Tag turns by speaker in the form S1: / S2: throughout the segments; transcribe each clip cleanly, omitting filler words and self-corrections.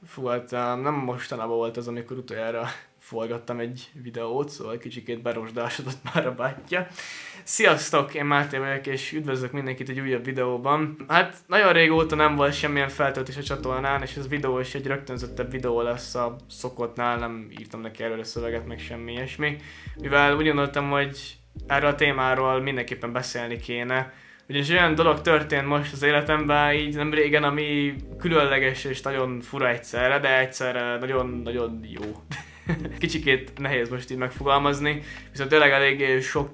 S1: Fú, hát nem mostanában volt az, amikor utoljára forgattam egy videót, szóval kicsikét berosdásodott már a bátyja. Sziasztok, én Máté vagyok, és üdvözlök mindenkit egy újabb videóban. Hát nagyon régóta nem volt semmilyen feltöltés a csatornán, és ez videó is egy rögtönzöttebb videó lesz a szokottnál, nem írtam neki erről szöveget, meg semmi ilyesmi. Mivel úgy gondoltam, hogy erről a témáról mindenképpen beszélni kéne, ugyanis olyan dolog történt most az életemben, így nem régen, ami különleges és nagyon fura egyszerre, de egyszerre nagyon-nagyon jó. Kicsikét nehéz most így megfogalmazni, viszont tényleg elég sok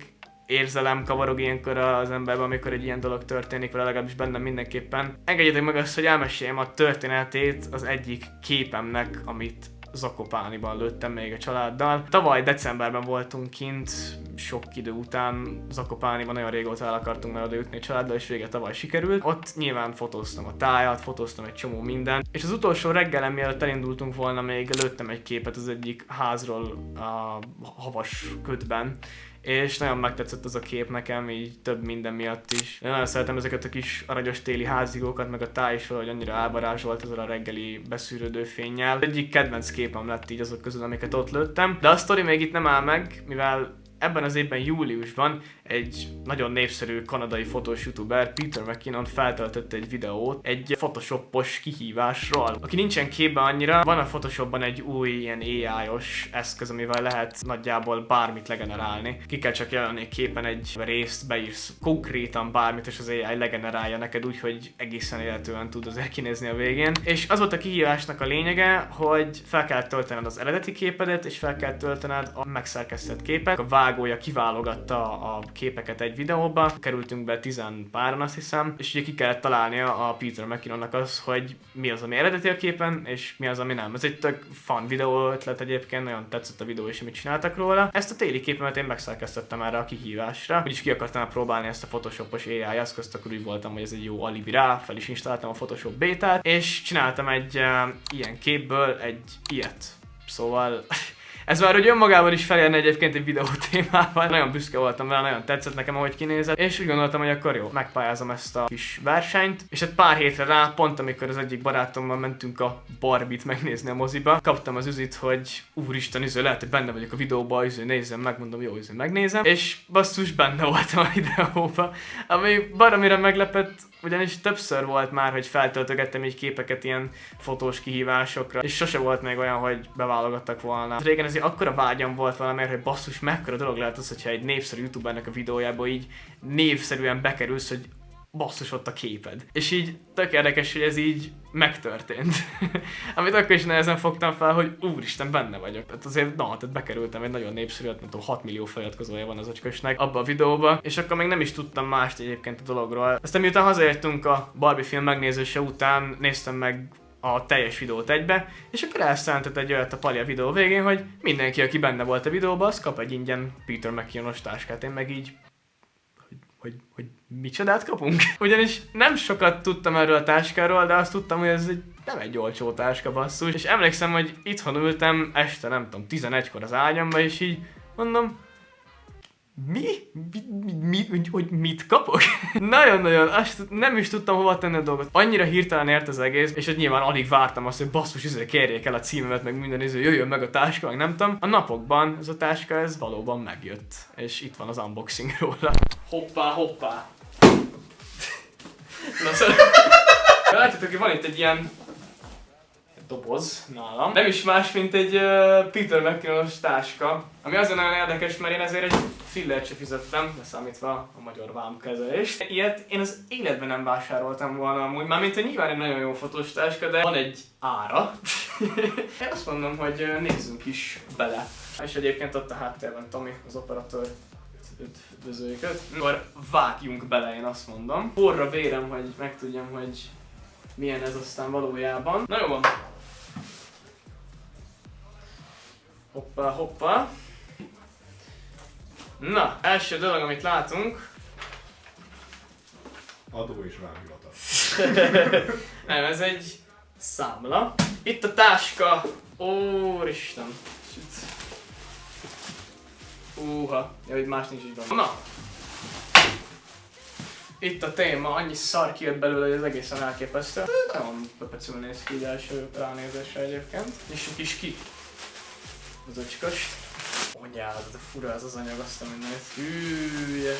S1: érzelem kavarog ilyenkor az emberben, amikor egy ilyen dolog történik, vagy legalábbis bennem mindenképpen. Engedjétek meg azt, hogy elmeséljem a történetét az egyik képemnek, amit Zakopániban lőttem még a családdal. Tavaly decemberben voltunk kint, sok idő után Zakopániban, nagyon régóta el akartunk már odajutni a családdal, és végre tavaly sikerült. Ott nyilván fotóztam a tájat, fotóztam egy csomó mindent, és az utolsó reggelen, mielőtt elindultunk volna, még lőttem egy képet az egyik házról a havas ködben. És nagyon megtetszett az a kép nekem, így több minden miatt is. Én nagyon szeretem ezeket a kis aranyos téli házigókat, meg a táj is valahogy annyira elvarázsolt ezzel a reggeli beszűrődő fénnyel. Egyik kedvenc képem lett így azok közül, amiket ott lőttem. De a sztori még itt nem áll meg, mivel ebben az évben júliusban egy nagyon népszerű kanadai fotós youtuber, Peter McKinnon feltöltött egy videót egy photoshopos kihívásról. Aki nincsen képben annyira, van a Photoshopban egy új ilyen AI-os eszköz, amivel lehet nagyjából bármit legenerálni. Ki kell csak jelölni képen egy részt, beírsz konkrétan bármit, és az AI legenerálja neked úgy, hogy egészen illetően tud azért kinézni a végén. És az volt a kihívásnak a lényege, hogy fel kell töltened az eredeti képedet, és fel kell töltened a megszerkesztett képet. A vágója kiválogatta a képeket egy videóba, kerültünk be 10 páran, azt hiszem, és ugye ki kellett találnia a Peter McKinnonnak az, hogy mi az, ami eredeti a képen, és mi az, ami nem. Ez egy tök fun videó ötlet egyébként, nagyon tetszett a videó is, amit csináltak róla. Ezt a téli képemet én megszerkesztettem erre a kihívásra, úgyis ki akartam próbálni ezt a Photoshopos AI eszközt, akkor úgy voltam, hogy ez egy jó alibi rá, fel is installáltam a Photoshop bétát, és csináltam egy ilyen képből egy ilyet. Szóval ez már, hogy önmagában is felérne egyébként egy videó témával. Nagyon büszke voltam vele, nagyon tetszett nekem, ahogy kinézett, és úgy gondoltam, hogy akkor jó, megpályázom ezt a kis versenyt. És hát pár hétre rá, pont amikor az egyik barátommal mentünk a Barbie-t megnézni a moziba, kaptam az üzit, hogy úristen, lehet, hogy benne vagyok a videóban, nézzem meg, mondom, jó, megnézem. És basszus, benne voltam a videóban, ami baromira meglepett, ugyanis többször volt már, hogy feltöltögettem így képeket ilyen fotós kihívásokra, és sose volt még olyan, hogy beválogattak volna. Régen azért akkora vágyam volt valamiért, hogy basszus, mekkora dolog lehet az, hogyha egy népszerű youtubernek a videójába így névszerűen bekerülsz, hogy basszus, ott a képed. És így tök érdekes, hogy ez így megtörtént. Amit akkor is nehezen fogtam fel, hogy úristen, benne vagyok. Tehát azért, tehát bekerültem egy nagyon népszerű, nem tudom, 6 millió feliratkozója van az öcskösnek abba a videóba, és akkor még nem is tudtam mást egyébként a dologról. Aztán miután hazaértünk a Barbie film megnézése után, néztem meg a teljes videót egybe, és akkor elszállított egy olyat a Pali a videó végén, hogy mindenki, aki benne volt a videóban, az kap egy ingyen Peter McKinnon-os táskát. Én meg így hogy micsodát kapunk? Ugyanis nem sokat tudtam erről a táskáról, de azt tudtam, hogy ez nem egy olcsó táska, basszus. És emlékszem, hogy itthon ültem este, nem tudom, 11-kor az ágyamba, és így mondom, hogy mit kapok? Nagyon-nagyon, azt nem is tudtam hova tenni a dolgot. Annyira hirtelen ért az egész, és hogy nyilván alig vártam azt, hogy basszus, kérjék el a címemet, meg minden jöjjön meg a táska, meg nem tudom. A napokban ez a táska, ez valóban megjött. És itt van az unboxing róla. Hoppá. Na szóval... Látjátok, hogy van itt egy ilyen doboz nálam. Nem is más, mint egy Peter McKinnon-os táska, ami azért nagyon érdekes, mert én ezért egy fillert se fizettem, leszámítva a magyar vámkezelést. Ilyet én az életben nem vásároltam volna amúgy, mármint hogy nyilván egy nagyon jó fotós táska, de van egy ára. Én azt mondom, hogy nézzünk is bele. És egyébként ott a háttérben Tomi, az operatőr. Üdvözöljük őt. Akkor vágjunk bele, én azt mondom. Forra vérem, hogy megtudjam, hogy milyen ez aztán valójában. Na jó van. Hoppá. Na, első dolog, amit látunk.
S2: Adó és vámhivatal.
S1: Nem, ez egy számla. Itt a táska. Úristen. Hogy más nincs így van. Na. itt a téma, annyi szar kijött belőle, hogy ez egészen elképesztő. Nagyon pepecül néz ki így első ránézésre egyébként. Nyissuk is ki az öcsköst. Anyád, de fura ez az anyag, azt a mindenit. Hűje.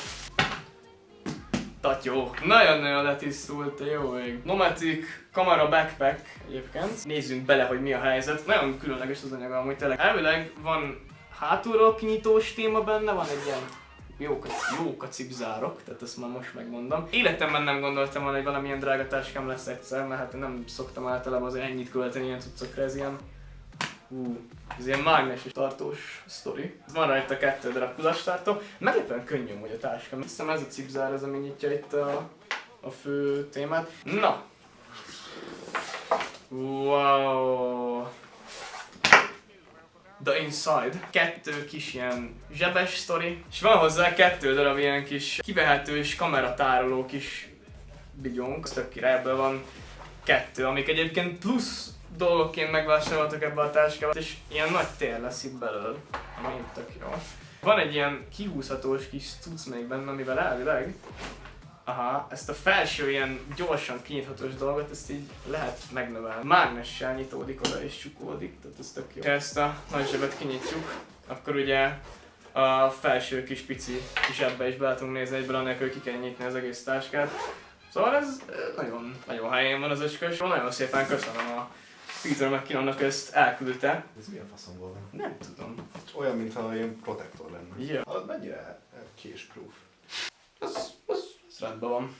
S1: Tatyó. Nagyon-nagyon letisztult, jó ég. Nomatic kamera backpack egyébként. Nézzünk bele, hogy mi a helyzet. Nagyon különleges az anyag amúgy tényleg. Elvileg van hátulról kinyitós téma benne, van egy ilyen jók a cipzárok, tehát ezt már most megmondom. Életemben nem gondoltam volna, hogy valamilyen drága táskám lesz egyszer, mert hát nem szoktam általában azért ennyit költeni ilyen cuccokra, ez ilyen... ez ilyen mágneses tartós sztori. Van rajta 2 darab kulastartó. Meglepően könnyű hogy a táskám. Hiszem ez a cipzár az, ami nyitja itt a fő témát. Na! Wow! The Inside. 2 kis ilyen zsebes sztori, és van hozzá 2 darab ilyen kis kivehetős kameratároló kis bigyónk. Ez tök király, ebből van 2, amik egyébként plusz dolgokként megvásároltak ebbe a táskába, és ilyen nagy tér lesz itt belőle, ami tök jó. Van egy ilyen kihúzhatós kis cucc még benne, amivel elvileg ezt a felső ilyen gyorsan kinyithatós dolgot, ezt így lehet megnövelni. Mágnessel nyitódik oda és csukódik, tehát ez tök jó. Ha ezt a nagy zsebet kinyitjuk, akkor ugye a felső kis pici zsebbe is be tudunk nézni egyből, anélkül ki kell nyitni az egész táskát. Szóval ez nagyon, nagyon helyén van az öcskös. Nagyon szépen köszönöm a Peter McKinnonnak, ezt elküldte.
S2: Ez milyen faszomból van?
S1: Nem tudom.
S2: Olyan, mintha ilyen protektor lenne.
S1: Ja.
S2: Az mennyire case-proof?
S1: Az rendben van.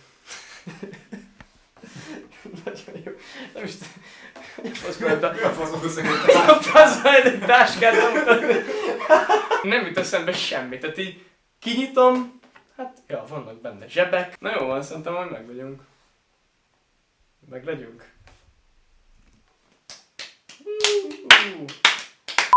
S1: Nagyon jó. Nem is
S2: Milyen faszomból szerintem?
S1: Pazzajt egy táskát nem mutatni. Nem jut eszembe semmi, tehát így kinyitom, hát ja, vannak benne zsebek. Na jó van, szerintem majd megvegyünk. Meglegyünk.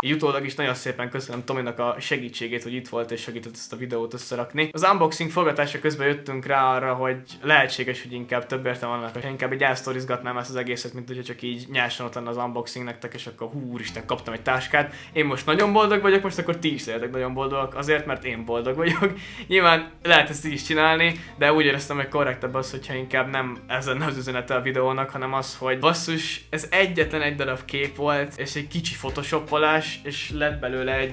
S1: Így utólag is nagyon szépen köszönöm Tominak a segítségét, hogy itt volt és segített ezt a videót összerakni. Az unboxing forgatása közben jöttünk rá arra, hogy lehetséges, hogy inkább több értelme vannak, hogy inkább így elsztorizgatnám ezt az egészet, mint hogyha csak így nyásan ott lenne az unboxing nektek, és akkor úristen, kaptam egy táskát. Én most nagyon boldog vagyok, most akkor ti is legyetek nagyon boldogak, azért, mert én boldog vagyok. Nyilván lehet ezt így is csinálni, de úgy éreztem, hogy korrektebb az, hogyha inkább nem ez lenne az üzenete a videónak, hanem az, hogy basszus, ez egyetlen egy darab kép volt, és egy kicsi photoshopolás, és lett belőle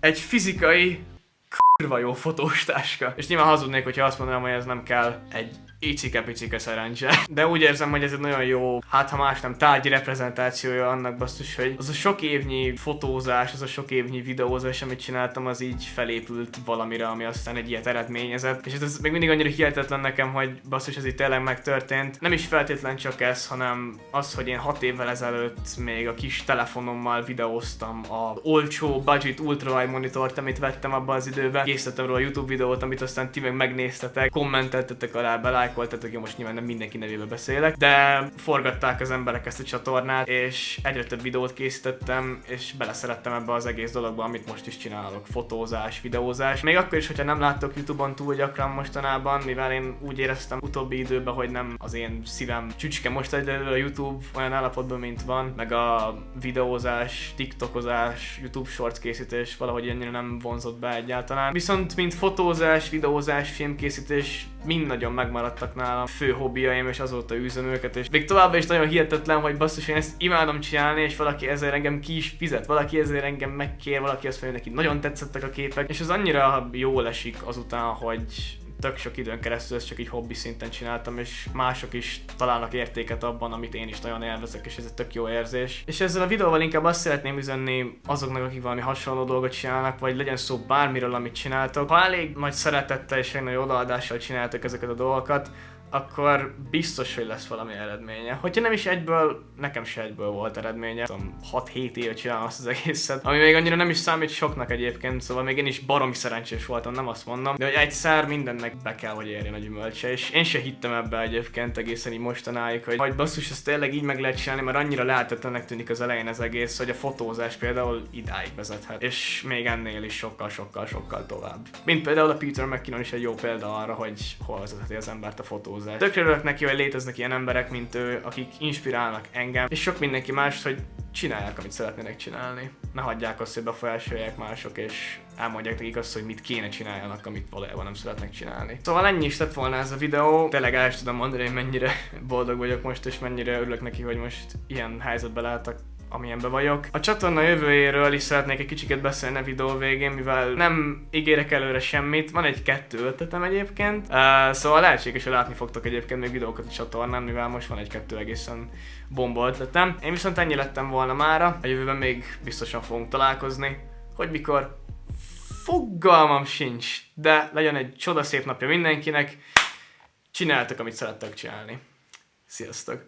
S1: egy fizikai k***va jó fotós táska. És nyilván hazudnék, hogyha azt mondanám, hogy ez nem kell egy icike-picike szerencse. De úgy érzem, hogy ez egy nagyon jó, hát ha más nem, tárgyi reprezentációja annak basszus, hogy az a sok évnyi fotózás, az a sok évnyi videózás, amit csináltam, az így felépült valamire, ami aztán egy ilyet eredményezett. És ez még mindig annyira hihetetlen nekem, hogy basszus, ez itt tényleg megtörtént. Nem is feltétlen csak ez, hanem az, hogy én 6 évvel ezelőtt még a kis telefonommal videóztam a olcsó budget ultrawide monitort, amit vettem abban az időben. Készítettem róla a YouTube videót, amit aztán ti meg megnéztetek, kommenteltetek alá, belájkoltatok, jó, most nyilván nem mindenki nevébe beszélek, de forgatták az emberek ezt a csatornát, és egyre több videót készítettem, és beleszerettem ebbe az egész dologba, amit most is csinálok. Fotózás, videózás. Még akkor is, hogyha nem láttok YouTube-on túl gyakran mostanában, mivel én úgy éreztem utóbbi időben, hogy nem az én szívem csücske most egyelőre a YouTube olyan állapotban, mint van, meg a videózás, tiktokozás, YouTube shorts készítés valahogy ennyire nem vonzott be egyáltalán. Viszont mint fotózás, videózás, filmkészítés mind nagyon megmaradtak nálam fő hobbiaim, és azóta űzöm őket, és még továbbá is nagyon hihetetlen, hogy basszus, én ezt imádom csinálni, és valaki ezért engem ki is fizet, valaki ezért engem megkér, valaki azt mondja, neki nagyon tetszettek a képek, és az annyira jól esik azután, hogy tök sok időn keresztül ezt csak így hobbi szinten csináltam, és mások is találnak értéket abban, amit én is nagyon élvezek, és ez egy tök jó érzés. És ezzel a videóval inkább azt szeretném üzenni azoknak, akik valami hasonló dolgot csinálnak, vagy legyen szó bármiről, amit csináltok. Ha elég nagy szeretettel és egy nagy odaadással csináltok ezeket a dolgokat, akkor biztos, hogy lesz valami eredménye. Hogyha nem is egyből, nekem se egyből volt eredménye. 6-7 éve csinálom azt az egészet, ami még annyira nem is számít soknak egyébként, szóval még én is baromi szerencsés voltam, nem azt mondom. De hogy egyszer mindennek be kell, hogy érjen a gyümölcse, és én se hittem ebbe egyébként egészen így mostanáig, hogy basszus, ezt tényleg így meg lehet csinálni, mert annyira lehetetlennek tűnik az elején az egész, hogy a fotózás például idáig vezethet. És még ennél is sokkal tovább. Mint például a Peter McKinnon is egy jó példa arra, hogy hol vezetheti az embert a fotózás. Tökre örülök neki, hogy léteznek ilyen emberek, mint ő, akik inspirálnak engem, és sok mindenki más, hogy csinálják, amit szeretnének csinálni. Ne hagyják azt, hogy befolyásolják mások, és elmondják nekik azt, hogy mit kéne csináljanak, amit valójában nem szeretnek csinálni. Szóval ennyi is lett volna ez a videó. Tényleg el is tudom mondani, hogy mennyire boldog vagyok most, és mennyire örülök neki, hogy most ilyen helyzetbe látok, amilyenben vagyok. A csatorna jövőjéről is szeretnék egy kicsit beszélni a videó végén, mivel nem ígérek előre semmit. Van egy-kettő ötletem egyébként. Szóval lehetséges, hogy látni fogtok egyébként még videókat a csatornán, mivel most van egy-kettő egészen bomba ötletem. Én viszont ennyi lettem volna mára. A jövőben még biztosan fogunk találkozni. Hogy mikor? Fogalmam sincs, de legyen egy csodaszép napja mindenkinek. Csináltak, amit szerettek csinálni. Sziasztok!